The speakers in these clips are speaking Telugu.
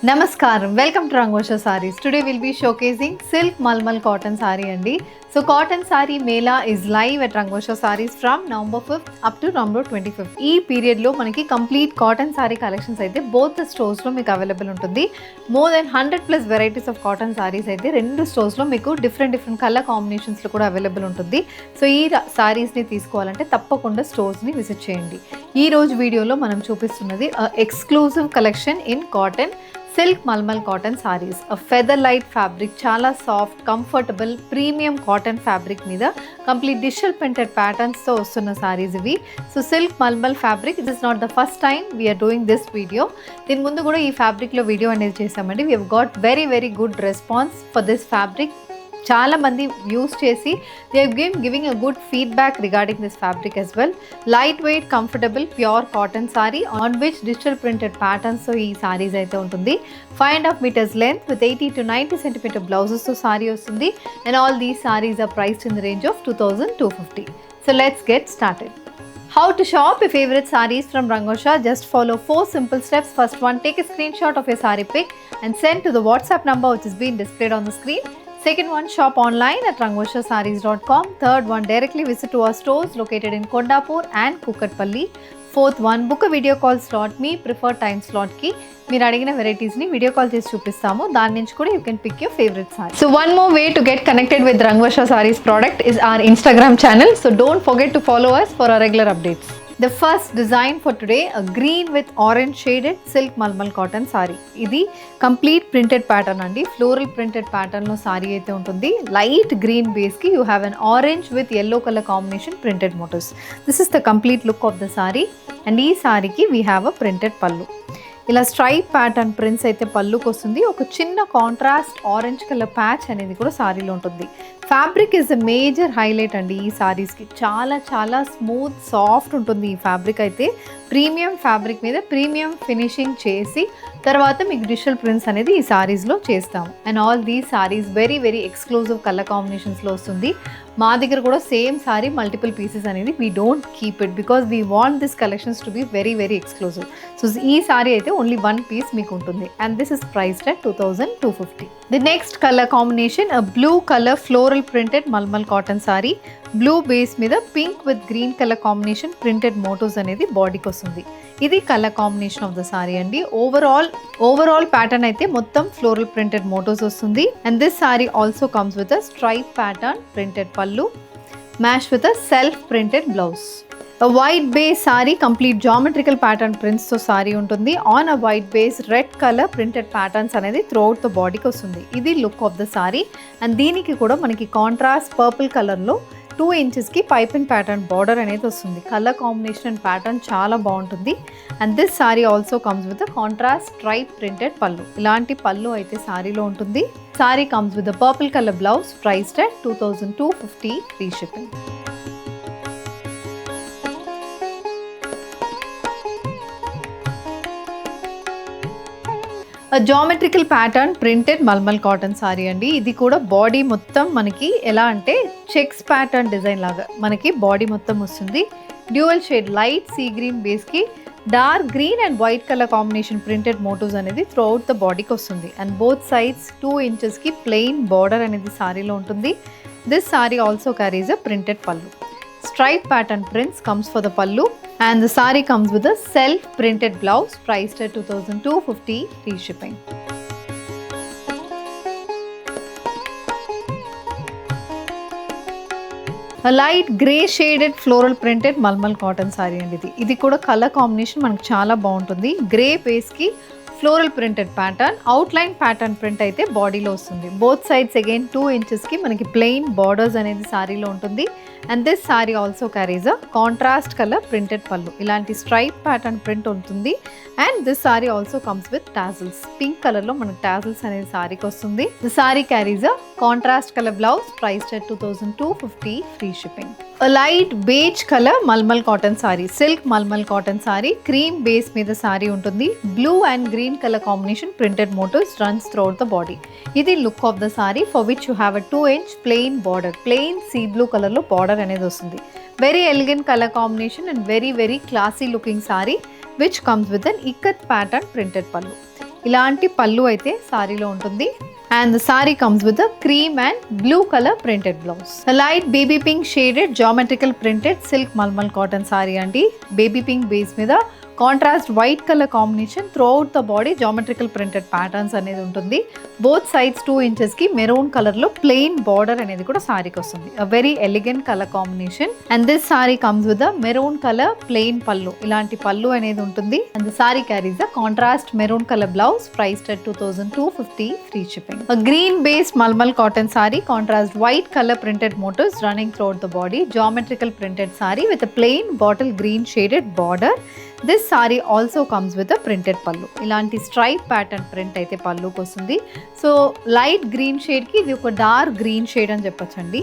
Namaskaram, welcome to Rangosha Sarees. Today we'll be showcasing silk malmal cotton saree andi. So cotton saree mela is live at Rangosha Sarees from November 5th up to November 25th. ఈ పీరియడ్ లో మనకి కంప్లీట్ కాటన్ సారీ కలెక్షన్స్ అయితే బోత్ స్టోర్స్ లో మీకు అవైలబుల్ ఉంటుంది. More than 100+ varieties of cotton saris అయితే రెండు స్టోర్స్ లో మీకు డిఫరెంట్ కలర్ కాంబినేషన్స్ లో కూడా అవైలబుల్ ఉంటుంది. సో ఈ సారీస్ ని తీసుకోవాలంటే తప్పకుండా స్టోర్స్ ని విజిట్ చేయండి. ఈ రోజు వీడియోలో మనం చూపిస్తున్నది exclusive collection in cotton silk mulmul cotton sarees. Feather light fabric, చాలా soft comfortable premium cotton fabric మీద కంప్లీట్ డిజిటల్ ప్రింటెడ్ ప్యాటర్న్స్తో వస్తున్న సారీస్ ఇవి. So silk malmal fabric, it is not the first time we're doing this video. దీని ముందు కూడా ఈ ఫ్యాబ్రిక్లో వీడియో అనేది చేసామండి. We have got very good response for this fabric. చాలా మంది యూస్ చేసి they have giving a good feedback regarding this fabric as well. Light weight comfortable pure cotton saree on which digital printed ప్యాటర్న్స్తో ఈ సారీస్ అయితే ఉంటుంది. 5.5 meters length with 80 to 90 centimeter బ్లౌజెస్తో సారీ వస్తుంది. And all these sarees are priced in the range of 2,250. So let's get started. How to shop your favorite sarees from Rangosha? Just follow 4 simple steps. First one, take a screenshot of your saree pic and send to the WhatsApp number which is being displayed on the screen. Second one, shop online at rangoshasarees.com. Third one, directly visit to our stores located in Kondapur and Kukatpalli. Fourth one, book a video call slot. మీ ప్రిఫర్డ్ టైం స్లాట్కి మీరు అడిగిన వెరైటీస్ని వీడియో కాల్ చేసి చూపిస్తాము. దాని నుంచి కూడా you can pick your favourite sari. So one more way to get connected with Rangosha Sarees product is our Instagram channel. So don't forget to follow us for our regular updates. The first design for today, a green with orange shaded silk malmal cotton saree. ఇది కంప్లీట్ ప్రింటెడ్ ప్యాటర్న్ అండి. ఫ్లోరల్ ప్రింటెడ్ ప్యాటర్న్లో సారీ అయితే ఉంటుంది. లైట్ గ్రీన్ బేస్కి you have an orange with yellow colour combination printed motifs. This is the complete look of the sorry. And ఈ సారీకి వీ హ్యావ్ అ ప్రింటెడ్ పళ్ళు. ఇలా స్ట్రైప్ ప్యాటర్న్ ప్రింట్స్ అయితే పళ్ళుకి వస్తుంది. ఒక చిన్న కాంట్రాస్ట్ ఆరెంజ్ కలర్ ప్యాచ్ అనేది కూడా సారీలో ఉంటుంది. Fabric is the major highlight అండి ఈ సారీస్కి. చాలా స్మూత్ సాఫ్ట్ ఉంటుంది ఈ ఫ్యాబ్రిక్ అయితే. ప్రీమియం ఫ్యాబ్రిక్ మీద ప్రీమియం ఫినిషింగ్ చేసి తర్వాత మీకు డిజిటల్ ప్రింట్స్ అనేది ఈ సారీస్లో చేస్తాము. And all these sarees very exclusive colour కాంబినేషన్స్లో వస్తుంది. మా దగ్గర కూడా సేమ్ సారీ మల్టిపుల్ పీసెస్ అనేది we don't keep it because we want this collections to be very exclusive. So ఈ సారీ అయితే ఓన్లీ 1 piece మీకు ఉంటుంది. And this is priced at 2,250. The next colour combination, blue colour floral printed malmal cotton saree. Blue base మీద pink with green colour combination printed motifs అనేది బాడీకి వస్తుంది. ఇది colour combination of the saree అండి. ఓవరాల్ ప్యాటర్న్ అయితే మొత్తం ఫ్లోరల్ ప్రింటెడ్ మోటోస్ వస్తుంది. And this sorry also comes with a stripe pattern printed pallu match with a self printed blouse. White base saree, complete geometrical pattern ప్రింట్స్తో సారీ ఉంటుంది. On a white base red colour printed patterns అనేది త్రూఅవుట్ ద బాడీకి వస్తుంది. ఇది look of the sorry. And దీనికి కూడా మనకి కాంట్రాస్ట్ పర్పుల్ కలర్లో 2 inchesకి పైప్ అండ్ ప్యాటర్న్ బార్డర్ అనేది వస్తుంది. కలర్ కాంబినేషన్ అండ్ ప్యాటర్న్ చాలా బాగుంటుంది. And this sorry also comes with contrast stripe printed pallu. ఇలాంటి పళ్ళు అయితే సారీలో ఉంటుంది. Sari comes with purple colour blouse priced at 2,250 free shipping. Geometrical pattern printed malmal cotton sari అండి. ఇది కూడా బాడీ మొత్తం మనకి ఎలా అంటే చెక్స్ ప్యాటర్న్ డిజైన్ లాగా మనకి బాడీ మొత్తం వస్తుంది. Dual shade light sea green బేస్కి dark green and white colour combination printed motifs అనేది త్రూఅవుట్ ద బాడీకి వస్తుంది. అండ్ బోత్ సైడ్స్ 2 inchesకి ప్లెయిన్ బార్డర్ అనేది సారీలో ఉంటుంది. This sorry also carries a printed pallu. Stripe pattern prints comes for the pallu and the saree comes with a self printed blouse priced at 2,250 free shipping. A light grey shaded floral printed malmal cotton saree and ఇది కూడా కలర్ కాంబినేషన్ మనకు చాలా బాగుంటుంది. గ్రే బేస్ కి floral printed pattern, outline pattern print అయితే బాడీలో వస్తుంది. బోత్ సైడ్స్ అగైన్ 2 inchesకి మనకి ప్లెయిన్ బార్డర్స్ అనేది సారీలో ఉంటుంది. And this sorry also carries a contrast colour printed pallu. ఇలాంటి స్ట్రైప్ ప్యాటర్న్ ప్రింట్ ఉంటుంది. And this sorry also comes with tassels. Pink కలర్లో మనకు టాజిల్స్ అనేది సారీకి వస్తుంది. The sari carries a contrast colour blouse priced at 2,250 free shipping. Light beige colour mulmul cotton sari, silk mulmul cotton sari. Cream base మీద సారీ ఉంటుంది. Blue and green colour combination printed motifs runs throughout the body. ఇది look of the sorry for which you have a 2 inch plain border. Plain sea blue కలర్లో బార్డర్ అనేది వస్తుంది. Very elegant colour combination and very classy looking sorry which comes with an ikat pattern printed pallu. ఇలాంటి పళ్ళు అయితే సారీలో ఉంటుంది. And the saree comes with a cream and blue color printed blouse. A light baby pink shaded geometrical printed silk malmal cotton saree andi. Baby pink base మీద contrast white colour combination throughout the body geometrical printed patterns అనేది ఉంటుంది. బోత్ సైడ్స్ 2 inches కి మెరూన్ కలర్ లో ప్లెయిన్ బార్డర్ అనేది కూడా సారీకి వస్తుంది. A very elegant colour combination. And this sari comes with a maroon colour plain pallu. ఇలాంటి పళ్ళు అనేది ఉంటుంది. And the sari carries a contrast maroon colour blouse priced at 2250 free shipping. A green based mulmul cotton sorry contrast white colour printed motifs running throughout the body geometrical printed sari with a plain bottle green shaded border. This sorry also comes with a printed pallu. ఇలాంటి స్ట్రైప్ ప్యాటర్న్ ప్రింట్ అయితే పళ్ళుకి వస్తుంది. సో లైట్ గ్రీన్ షేడ్కి ఇది ఒక డార్క్ గ్రీన్ షేడ్ అని చెప్పొచ్చండి.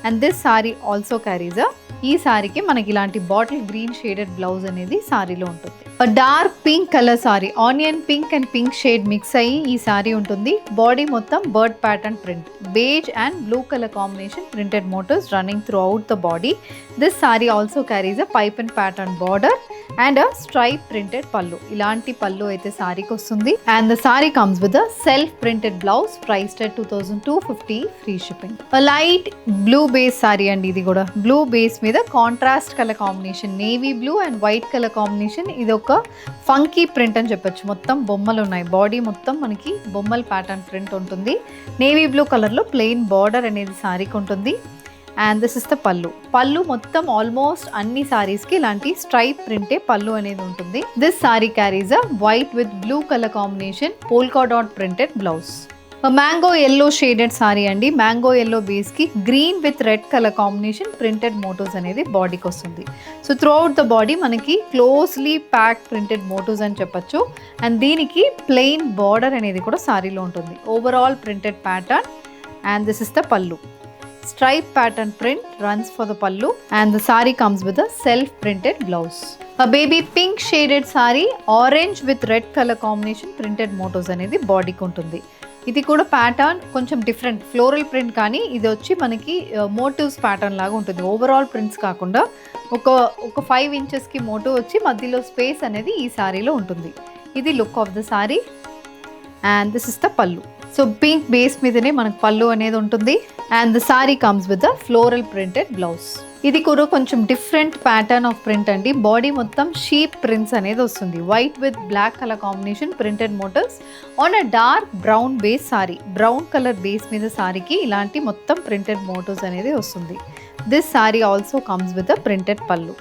And this sorry also carries ఈ సారీకి మనకి ఇలాంటి బాటిల్ గ్రీన్ షేడెడ్ బ్లౌజ్ అనేది సారీలో ఉంటుంది. Dark pink colour sari onion pink and pink shade mix అయ్యి ఈ సారీ ఉంటుంది. బాడీ మొత్తం bird pattern print beige and blue colour combination printed motifs running throughout the body. This sorry also carries a pipe and pattern border and a stripe printed pallu. ఇలాంటి పళ్ళు అయితే సారీకి వస్తుంది. And the sari comes with a self printed blouse priced at 2250 free shipping. Light blue base sorry అండి. ఇది కూడా బ్లూ బేస్ మీద contrast colour combination navy blue and white colour combination. ఇది ఒక ఫంకీ ప్రింట్ అని చెప్పొచ్చు. మొత్తం బొమ్మలు ఉన్నాయి. బాడీ మొత్తం మనకి బొమ్మల ప్యాటర్న్ ప్రింట్ ఉంటుంది. నేవీ బ్లూ కలర్లో ప్లెయిన్ బార్డర్ అనేది సారీకి ఉంటుంది. అండ్ దిస్ ఇస్ ద పళ్ళు. పళ్ళు మొత్తం ఆల్మోస్ట్ అన్ని సారీస్కి ఇలాంటి స్ట్రైప్ ప్రింటే పళ్ళు అనేది ఉంటుంది. This saree carries a white with blue colour combination polka dot printed blouse. Mango yellow shaded saree అండి. మ్యాంగో ఎల్లో బేస్కి green with red colour combination printed motifs అనేది బాడీకి వస్తుంది. So throughout the body మనకి క్లోజ్లీ ప్యాక్ ప్రింటెడ్ మోటివ్స్ అని చెప్పొచ్చు. అండ్ దీనికి ప్లెయిన్ బార్డర్ అనేది కూడా సారీలో ఉంటుంది. Overall printed pattern. And this is the పళ్ళు. Stripe pattern print runs for the pallu and the saree comes with a self printed blouse. A baby pink shaded saree orange with red color combination printed motifs అనేది బాడీకి ఉంటుంది. ఇది కూడా ప్యాటర్న్ కొంచెం డిఫరెంట్ ఫ్లోరల్ ప్రింట్, కానీ ఇది వచ్చి మనకి మోటివ్స్ ప్యాటర్న్ లాగా ఉంటుంది. ఓవరాల్ ప్రింట్స్ కాకుండా ఒక 5 inchesకి మోటివ్ వచ్చి మధ్యలో స్పేస్ అనేది ఈ సారీలో ఉంటుంది. ఇది look of the sorry. And this is the pallu. So pink base మీదనే మనకు పళ్ళు అనేది ఉంటుంది. And the sari comes with a floral printed blouse. ఇది కూడా కొంచెం డిఫరెంట్ ప్యాటర్న్ ఆఫ్ ప్రింట్ అండి. బాడీ మొత్తం షీప్ ప్రింట్స్ అనేది వస్తుంది. White with black colour combination printed motifs on a dark brown base sari. Brown colour base మీద సారీకి ఇలాంటి మొత్తం ప్రింటెడ్ మోటివ్స్ అనేది వస్తుంది. This sorry also comes with a printed పళ్ళు.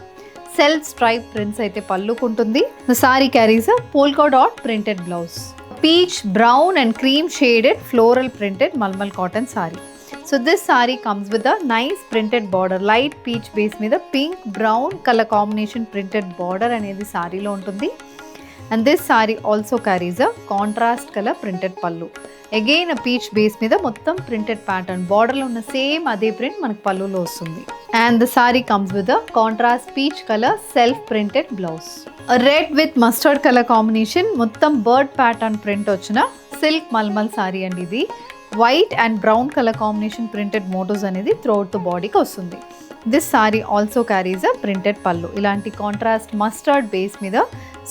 సెల్ఫ్ స్ట్రైప్ ప్రింట్స్ అయితే పళ్ళుకు ఉంటుంది. The sari carries a polka dot printed blouse. Peach, brown and cream shaded floral printed malmal cotton saree. So this saree comes with a nice printed border. Light peach base మీద pink brown color combination printed border అనేది సారీలో ఉంటుంది. And this saree also carries a contrast color printed pallu. Again a peach base మీద మొత్తం printed pattern. Border లో ఉన్న సేమ్ అదే ప్రింట్ మనకు పళ్ళులో వస్తుంది. And the saree comes with a contrast peach color self printed blouse. A red with mustard color combination మొత్తం బర్డ్ ప్యాటర్న్ ప్రింట్ వచ్చిన సిల్క్ మల్మల్ సారీ అండి. ఇది white and brown colour combination printed motifs అనేది త్రూఅవుట్ ద బాడీకి వస్తుంది. This sorry also carries a printed pallu. ఇలాంటి కాంట్రాస్ట్ మస్టర్డ్ బేస్ మీద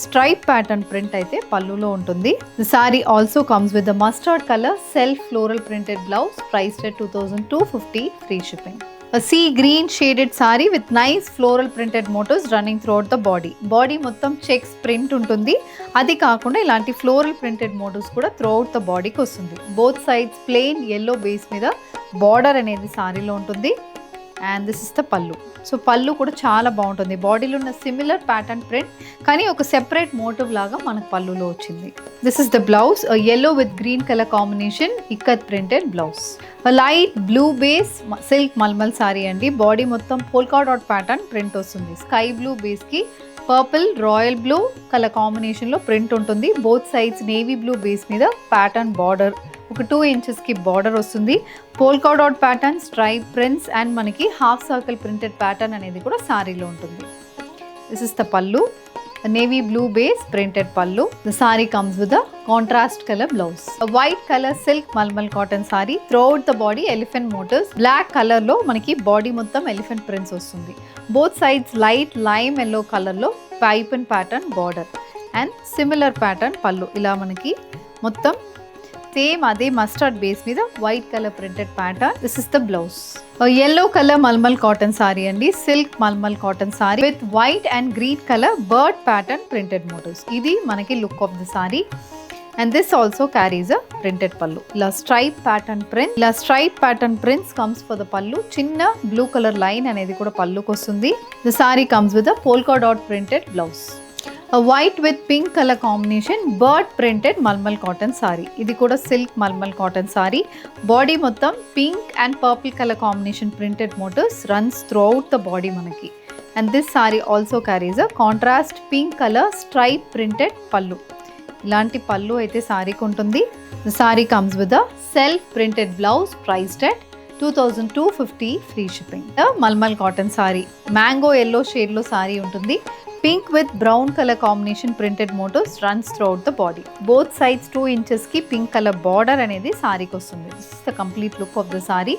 స్ట్రైప్ ప్యాటర్న్ ప్రింట్ అయితే పళ్ళులో ఉంటుంది. The sari also comes with the mustard colour self floral printed blouse priced at 2250 free shipping. A sea green shaded saree with nice floral printed motifs running throughout the body. Body మొత్తం చెక్స్ ప్రింట్ ఉంటుంది. అది కాకుండా ఇలాంటి ఫ్లోరల్ ప్రింటెడ్ మోటివ్స్ కూడా త్రూఅవుట్ ద బాడీకి వస్తుంది. Both sides plain yellow base మీద బార్డర్ అనేది సారీలో ఉంటుంది. And this is the pallu. So పళ్ళు కూడా చాలా బాగుంటుంది. బాడీలో ఉన్న సిమిలర్ ప్యాటర్న్ ప్రింట్ కానీ ఒక సెపరేట్ మోటివ్ లాగా మనకు పళ్ళులో వచ్చింది. This is the blouse. Yellow with green colour combination ikat printed blouse. Light blue base silk mulmul sari అండి. బాడీ మొత్తం పోల్కా డాట్ ప్యాటర్న్ ప్రింట్ వస్తుంది. స్కై బ్లూ బేస్కి పర్పుల్ రాయల్ బ్లూ కలర్ కాంబినేషన్లో ప్రింట్ ఉంటుంది. Both sides navy blue base మీద ప్యాటర్న్ బార్డర్ ఒక 2 inchesకి బార్డర్ వస్తుంది. Polka dot pattern stripe prints and మనకి హాఫ్ సర్కిల్ ప్రింటెడ్ ప్యాటర్న్ అనేది కూడా సారీలో ఉంటుంది. This is the pallu. Navy blue base printed pallu. The sari comes with a contrast colour blouse. White colour silk mulmul cotton sari. Throughout the body elephant motifs. Black కలర్లో మనకి బాడీ మొత్తం ఎలిఫెంట్ ప్రింట్స్ వస్తుంది. Both sides light lime yellow కలర్లో pipe and pattern border and similar pattern pallu. ఇలా మనకి మొత్తం సేమ్ అదే మస్టర్డ్ బేస్ మీద white colour printed pattern. This is the blouse. yellow colour mulmul cotton sari అండి, silk mulmul cotton sari with white and green colour bird pattern printed motifs. ఇది మనకి look of the sari. And this also carries a printed pallu. La stripe pattern print. La stripe pattern prints comes for the pallu. Chinna blue color line anedi kuda pallu kostundi. The saree comes with a polka dot printed blouse. A white with pink color combination bird printed malmal cotton saree. Idi kuda silk malmal cotton saree. Body mottam pink and purple color combination printed motifs runs throughout the body manaki. And this saree also carries a contrast pink color stripe printed pallu. ఇలాంటి పళ్ళు అయితే సారీకి ఉంటుంది. The sari comes with a self printed blouse priced at 2250 free shipping. Mulmul cotton sari mango yellow షేడ్లో సారీ ఉంటుంది. Pink with brown colour combination printed motifs runs throughout the body. Both sides 2 ఇంచెస్కి పింక్ కలర్ బార్డర్ అనేది సారీకి వస్తుంది. This is the complete look of the sorry.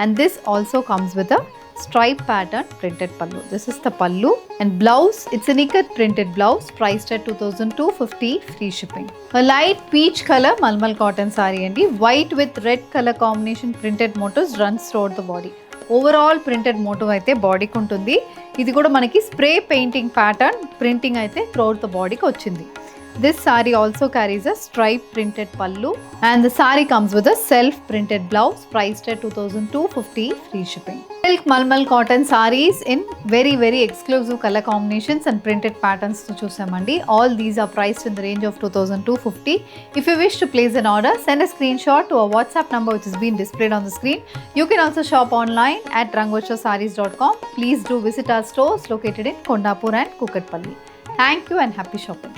And this also comes with a stripe pattern printed pallu. This is the pallu and blouse. It's a ikat printed blouse priced at 2250 free shipping. A light peach color malmal cotton saree andi, white with red color combination printed motifs runs throughout the body. Overall printed motif aithe body ki untundi. Idi kuda manaki spray painting pattern printing aithe throughout the body ki ochindi. This saree also carries a stripe printed pallu and the saree comes with a self printed blouse priced at 2250 free shipping. Silk malmal cotton sarees in very exclusive color combinations and printed patterns to chusamandi. All these are priced in the range of 2250. If you wish to place an order, send a screenshot to our WhatsApp number which is being displayed on the screen. You can also shop online at rangoshasarees.com. Please do visit our stores located in Kondapur and Kukatpalli. Thank you and happy shopping.